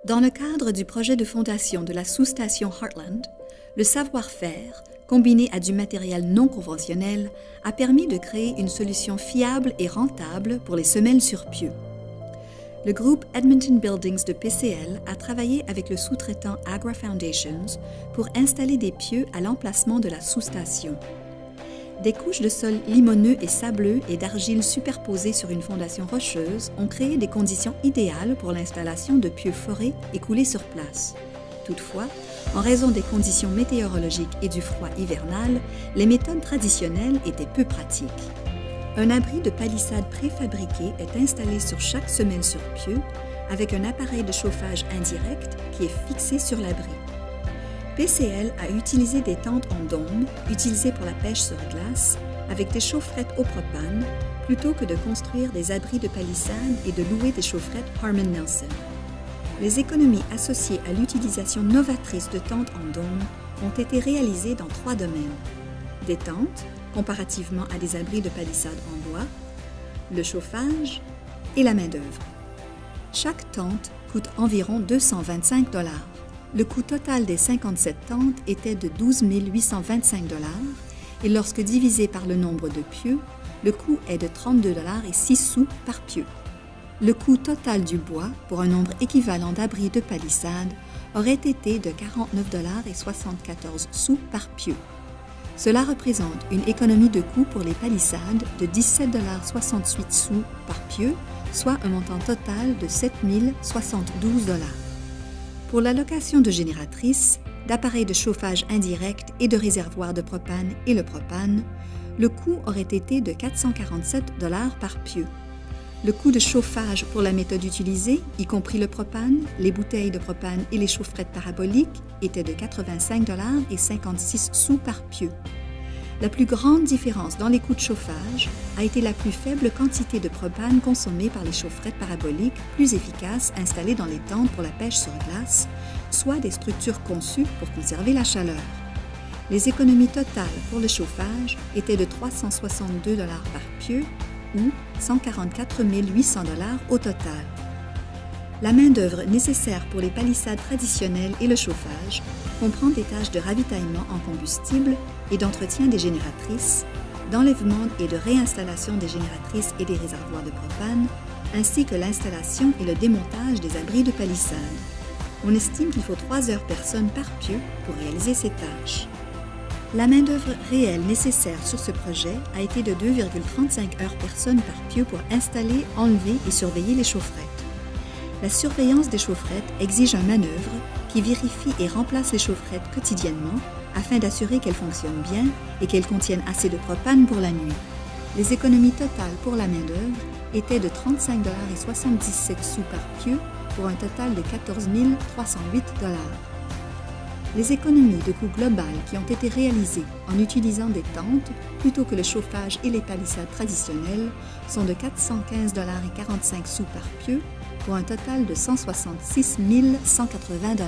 Dans le cadre du projet de fondation de la sous-station Heartland, le savoir-faire, combiné à du matériel non conventionnel, a permis de créer une solution fiable et rentable pour les semelles sur pieux. Le groupe Edmonton Buildings de PCL a travaillé avec le sous-traitant Agra Foundations pour installer des pieux à l'emplacement de la sous-station. Des couches de sol limoneux et sableux et d'argile superposées sur une fondation rocheuse ont créé des conditions idéales pour l'installation de pieux forés et coulés sur place. Toutefois, en raison des conditions météorologiques et du froid hivernal, les méthodes traditionnelles étaient peu pratiques. Un abri de palissade préfabriqué est installé sur chaque semelle sur pieux avec un appareil de chauffage indirect qui est fixé sur l'abri. PCL a utilisé des tentes en dôme, utilisées pour la pêche sur glace, avec des chaufferettes au propane, plutôt que de construire des abris de palissade et de louer des chaufferettes Harman Nelson. Les économies associées à l'utilisation novatrice de tentes en dôme ont été réalisées dans 3 domaines. Des tentes, comparativement à des abris de palissade en bois, le chauffage et la main-d'œuvre. Chaque tente coûte environ 225 $. Le coût total des 57 tentes était de 12 825 $ et lorsque divisé par le nombre de pieux, le coût est de 32,06 $ par pieu. Le coût total du bois pour un nombre équivalent d'abris de palissade aurait été de 49,74 $ par pieu. Cela représente une économie de coût pour les palissades de 17,68 $ par pieu, soit un montant total de 7 072 $. Pour la location de génératrices, d'appareils de chauffage indirect et de réservoirs de propane et le propane, le coût aurait été de 447 $ par pieu. Le coût de chauffage pour la méthode utilisée, y compris le propane, les bouteilles de propane et les chaufferettes paraboliques, était de 85,56 $ par pieu. La plus grande différence dans les coûts de chauffage a été la plus faible quantité de propane consommée par les chaufferettes paraboliques plus efficaces installées dans les tentes pour la pêche sur glace, soit des structures conçues pour conserver la chaleur. Les économies totales pour le chauffage étaient de 362 $ par pieu ou 144 800 $ au total. La main-d'œuvre nécessaire pour les palissades traditionnelles et le chauffage comprend des tâches de ravitaillement en combustible et d'entretien des génératrices, d'enlèvement et de réinstallation des génératrices et des réservoirs de propane, ainsi que l'installation et le démontage des abris de palissade. On estime qu'il faut 3 heures personne par pieu pour réaliser ces tâches. La main-d'œuvre réelle nécessaire sur ce projet a été de 2,35 heures personne par pieu pour installer, enlever et surveiller les chaufferettes. La surveillance des chaufferettes exige un manœuvre qui vérifie et remplace les chaufferettes quotidiennement afin d'assurer qu'elles fonctionnent bien et qu'elles contiennent assez de propane pour la nuit. Les économies totales pour la main-d'œuvre étaient de 35,77 $ par pieu pour un total de 14 308 $. Les économies de coût global qui ont été réalisées en utilisant des tentes plutôt que le chauffage et les palissades traditionnelles sont de 415,45 $ par pieu pour un total de 166 180 $.